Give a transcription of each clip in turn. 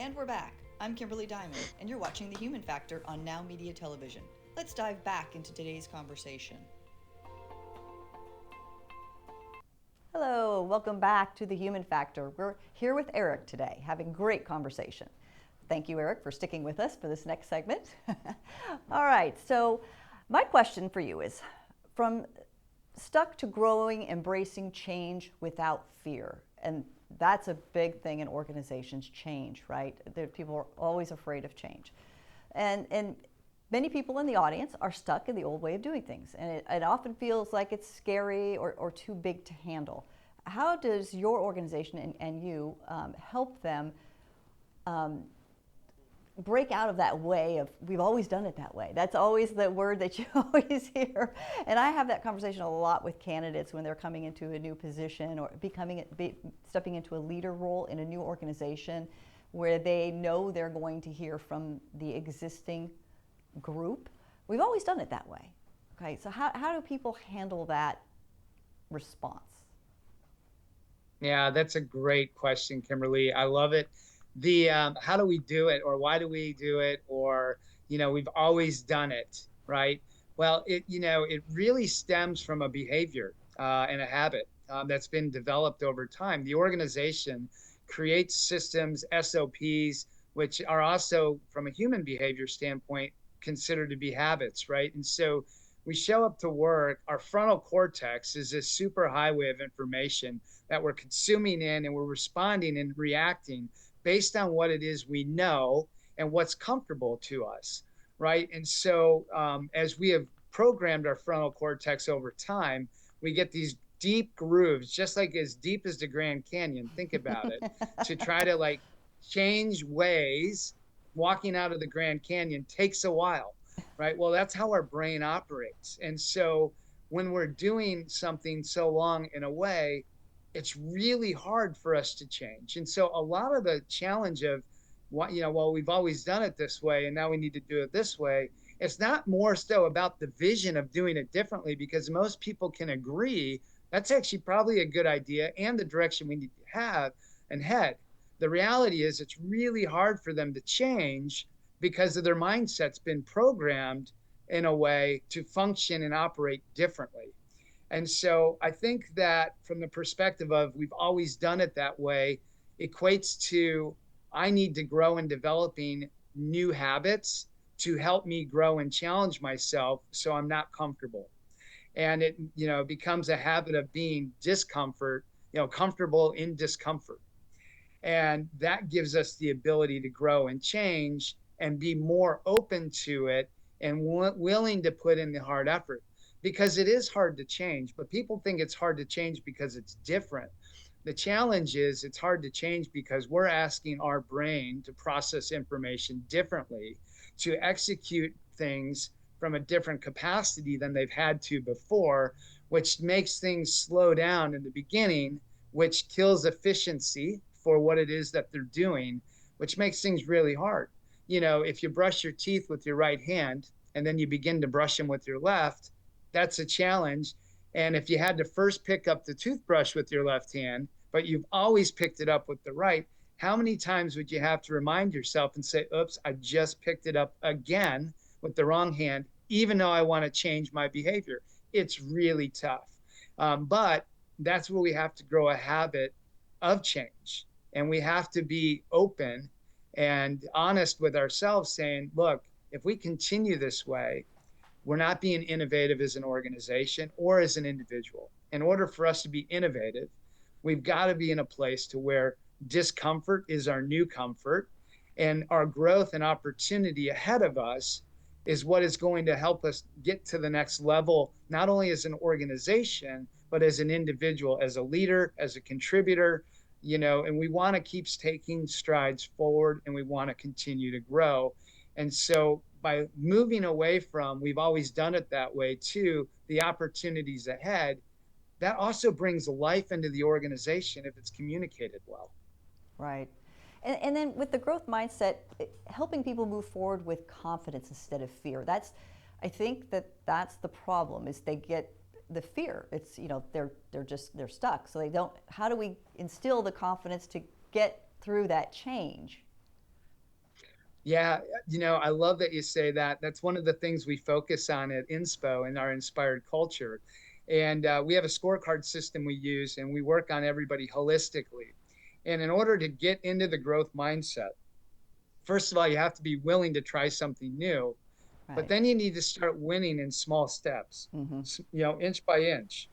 And we're back. I'm Kimberly Dymond, and you're watching The Human Factor on Now Media Television. Let's dive back into today's conversation. Hello, welcome back to The Human Factor. We're here with Eric today, having great conversation. Thank you, Eric, for sticking with us for this next segment. All right, so my question for you is, from stuck to growing, embracing change without fear. And that's a big thing in organizations, change, right? People are always afraid of change. And many people in the audience are stuck in the old way of doing things. And it often feels like it's scary or too big to handle. How does your organization and you help them break out of that way of, we've always done it that way? That's always the word that you always hear. And I have that conversation a lot with candidates when they're coming into a new position or stepping into a leader role in a new organization where they know they're going to hear from the existing group. We've always done it that way. Okay, so how do people handle that response? Yeah, that's a great question, Kimberly. I love it. The how do we do it, or why do we do it, or we've always done it, right? Well, it really stems from a behavior and a habit that's been developed over time. The organization creates systems, SOPs, which are also, from a human behavior standpoint, considered to be habits, right? And so we show up to work. Our frontal cortex is this super highway of information that we're consuming in, and we're responding and reacting based on what it is we know and what's comfortable to us, right? And so as we have programmed our frontal cortex over time, we get these deep grooves, just like as deep as the Grand Canyon. Think about it. To try to change ways, walking out of the Grand Canyon takes a while, right? Well, that's how our brain operates. And so when we're doing something so long in a way, it's really hard for us to change. And so a lot of the challenge of what, well, we've always done it this way and now we need to do it this way. It's not more so about the vision of doing it differently, because most people can agree that's actually probably a good idea and the direction we need to have and head. The reality is it's really hard for them to change because of their mindset's been programmed in a way to function and operate differently. And so I think that from the perspective of we've always done it that way, equates to I need to grow in developing new habits to help me grow and challenge myself so I'm not comfortable. And it, becomes a habit of being comfortable in discomfort. And that gives us the ability to grow and change and be more open to it and willing to put in the hard effort, because it is hard to change. But people think it's hard to change because it's different. The challenge is it's hard to change because we're asking our brain to process information differently, to execute things from a different capacity than they've had to before, which makes things slow down in the beginning, which kills efficiency for what it is that they're doing, which makes things really hard. If you brush your teeth with your right hand and then you begin to brush them with your left, that's a challenge. And if you had to first pick up the toothbrush with your left hand, but you've always picked it up with the right, how many times would you have to remind yourself and say, oops, I just picked it up again with the wrong hand, even though I want to change my behavior? It's really tough. But that's where we have to grow a habit of change. And we have to be open and honest with ourselves, saying, look, if we continue this way, we're not being innovative as an organization or as an individual. In order for us to be innovative, we've got to be in a place to where discomfort is our new comfort, and our growth and opportunity ahead of us is what is going to help us get to the next level, not only as an organization, but as an individual, as a leader, as a contributor, and we want to keep taking strides forward, and we want to continue to grow. And so by moving away from we've always done it that way to the opportunities ahead, that also brings life into the organization if it's communicated well. Right. And then with the growth mindset, helping people move forward with confidence instead of fear. I think that's the problem, is they get the fear. It's, they're stuck. So how do we instill the confidence to get through that change? Yeah, I love that you say that. That's one of the things we focus on at Inspo in our inspired culture. And we have a scorecard system we use, and we work on everybody holistically. And in order to get into the growth mindset, first of all, you have to be willing to try something new, but Right. then you need to start winning in small steps, Mm-hmm. inch by inch.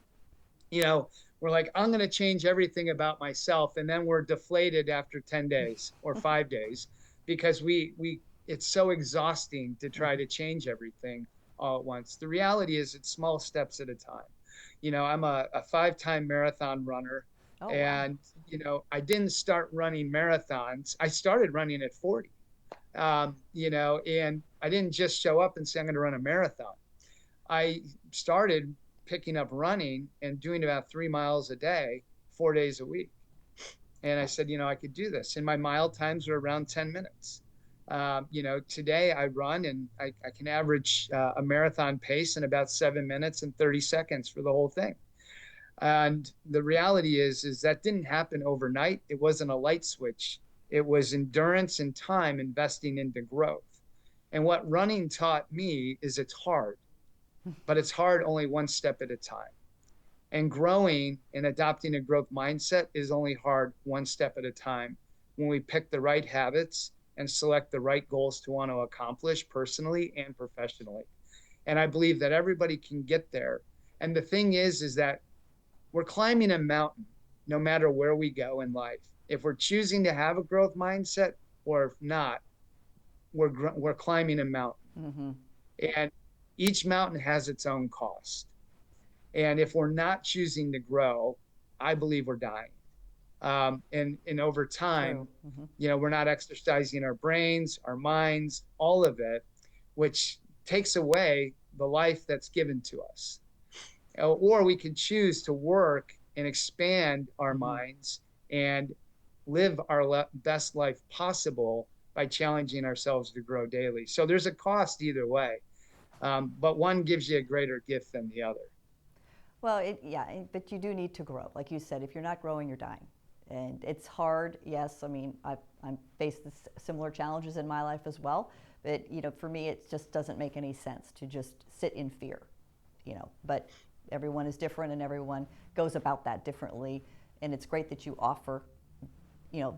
You know, we're like, I'm going to change everything about myself. And then we're deflated after 10 days or 5 days because it's so exhausting to try Mm-hmm. to change everything all at once. The reality is it's small steps at a time. I'm a 5-time marathon runner. Oh, wow. And, I didn't start running marathons. I started running at 40, and I didn't just show up and say, I'm going to run a marathon. I started picking up running and doing about 3 miles a day, 4 days a week. And I said, I could do this. And my mile times are around 10 minutes. Today I run and I can average a marathon pace in about 7 minutes and 30 seconds for the whole thing. And the reality is that didn't happen overnight. It wasn't a light switch. It was endurance and time investing into growth. And what running taught me is it's hard, but it's hard only one step at a time. And growing and adopting a growth mindset is only hard one step at a time when we pick the right habits and select the right goals to want to accomplish personally and professionally. And I believe that everybody can get there. And the thing is that we're climbing a mountain no matter where we go in life. If we're choosing to have a growth mindset or if not, we're climbing a mountain. Mm-hmm. And each mountain has its own cost. And if we're not choosing to grow, I believe we're dying. And over True. time, Mm-hmm. we're not exercising our brains, our minds, all of it, which takes away the life that's given to us. Or we can choose to work and expand our Mm-hmm. minds and live our best life possible by challenging ourselves to grow daily. So there's a cost either way, but one gives you a greater gift than the other. Well, but you do need to grow. Like you said, if you're not growing, you're dying. And it's hard, yes. I mean, I'm faced with similar challenges in my life as well. But, for me, it just doesn't make any sense to just sit in fear, But everyone is different and everyone goes about that differently. And it's great that you offer,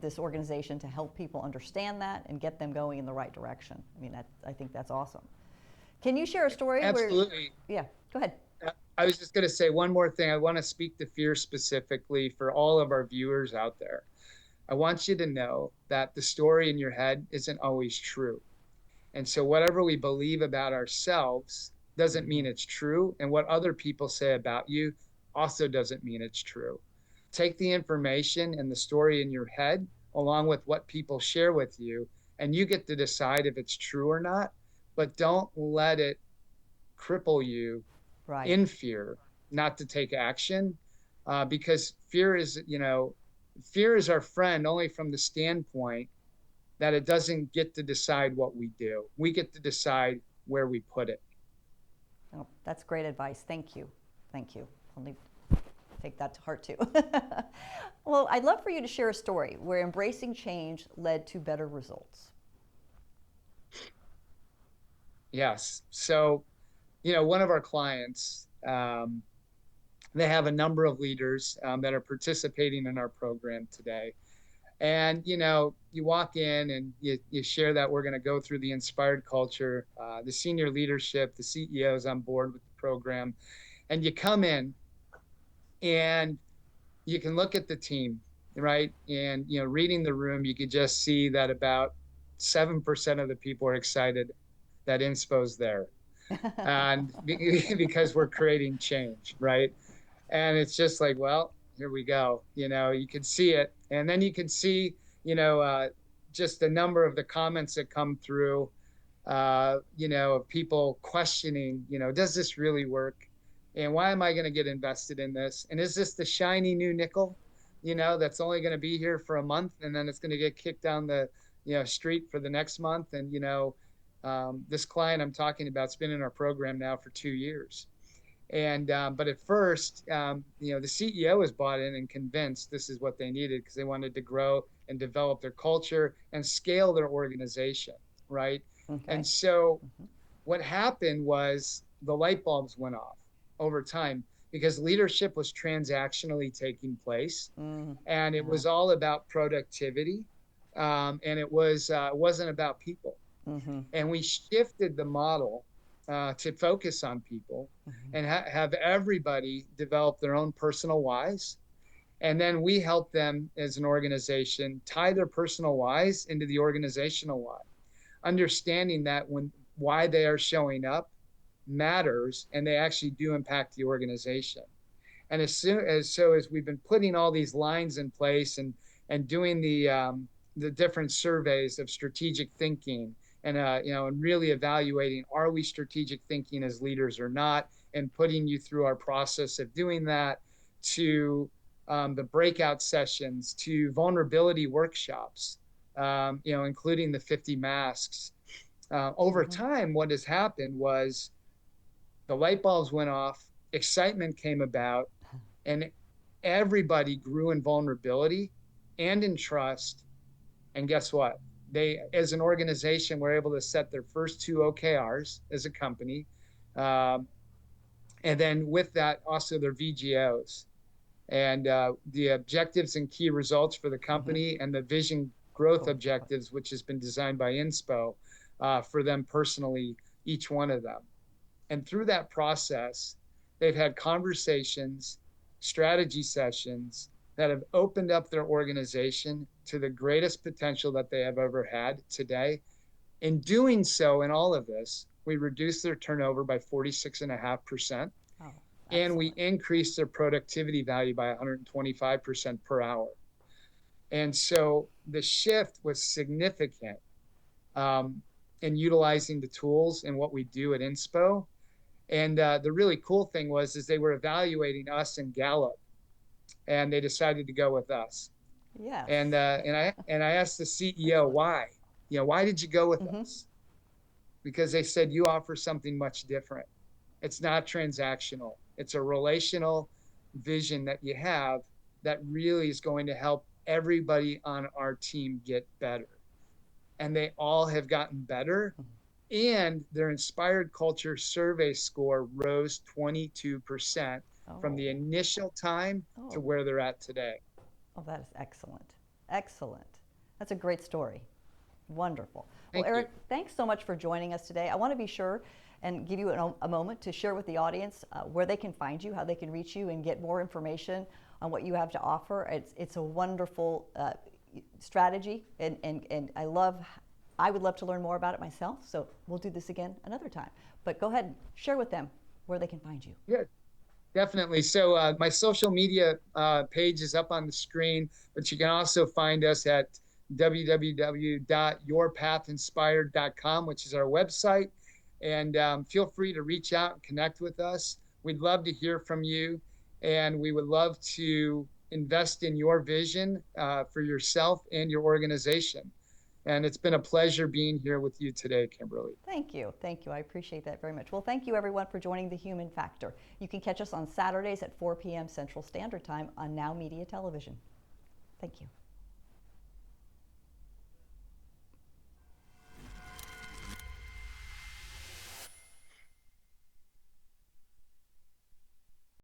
this organization to help people understand that and get them going in the right direction. I mean, I think that's awesome. Can you share a story where, Absolutely. yeah, go ahead. I was just going to say one more thing. I want to speak to fear specifically for all of our viewers out there. I want you to know that the story in your head isn't always true. And so, whatever we believe about ourselves doesn't Mm-hmm. mean it's true. And what other people say about you also doesn't mean it's true. Take the information and the story in your head, along with what people share with you, and you get to decide if it's true or not. But don't let it cripple you Right. in fear not to take action, because fear is our friend only from the standpoint that it doesn't get to decide what we do. We get to decide where we put it. Oh, that's great advice. Thank you. Thank you. I'll need take that to heart too. Well, I'd love for you to share a story where embracing change led to better results. Yes. So, one of our clients, they have a number of leaders that are participating in our program today. And, you walk in and you share that we're going to go through the inspired culture, the senior leadership, the CEOs on board with the program. And you come in and you can look at the team, right? And, reading the room, you could just see that about 7% of the people are excited that Inspo's there. And because we're creating change, right? And it's just like, well, here we go. You could see it. And then you could see, you know, uh, just the number of the comments that come through, of people questioning, does this really work? And why am I going to get invested in this? And is this the shiny new nickel, that's only going to be here for a month and then it's going to get kicked down the, street for the next month? And, this client I'm talking about's been in our program now for 2 years. And but at first, the CEO was bought in and convinced this is what they needed because they wanted to grow and develop their culture and scale their organization. right? Okay. And so what happened was the light bulbs went off over time because leadership was transactionally taking place, and it was all about productivity, and it wasn't about people. And we shifted the model to focus on people and have everybody develop their own personal whys. And then we help them as an organization tie their personal whys into the organizational why, understanding that when why they are showing up matters and they actually do impact the organization. And as we've been putting all these lines in place and doing the different surveys of strategic thinking and and really evaluating, are we strategic thinking as leaders or not, and putting you through our process of doing that, to the breakout sessions, to vulnerability workshops, including the 50 masks. Over time, what has happened was the light bulbs went off, excitement came about, and everybody grew in vulnerability and in trust. And guess what? They, as an organization, were able to set their first 2 OKRs as a company. And then with that, also their VGOs and the objectives and key results for the company and the vision growth objectives, which has been designed by Inspo for them personally, each one of them. And through that process, they've had conversations, strategy sessions that have opened up their organization to the greatest potential that they have ever had today. In doing so, in all of this, we reduced their turnover by 46.5%. And we increased their productivity value by 125% per hour. And so the shift was significant in utilizing the tools and what we do at Inspo. And the really cool thing is they were evaluating us and Gallup, and they decided to go with us. Yes. And I asked the CEO why. Why did you go with us? Because they said you offer something much different. It's not transactional. It's a relational vision that you have that really is going to help everybody on our team get better. And they all have gotten better. And their inspired culture survey score rose 22% from the initial time to where they're at today. Oh, that is excellent. Excellent. That's a great story. Wonderful. Thank Well, Eric, you. thanks so much for joining us today. I want to be sure and give you a moment to share with the audience where they can find you, how they can reach you, and get more information on what you have to offer. It's a wonderful strategy, and I would love to learn more about it myself, so we'll do this again another time. But go ahead and share with them where they can find you. Yeah, definitely. So my social media page is up on the screen, but you can also find us at www.yourpathinspired.com, which is our website. And feel free to reach out and connect with us. We'd love to hear from you, and we would love to invest in your vision for yourself and your organization. And it's been a pleasure being here with you today, Kimberly. Thank you. Thank you. I appreciate that very much. Well, thank you, everyone, for joining The Human Factor. You can catch us on Saturdays at 4 p.m. Central Standard Time on Now Media Television. Thank you.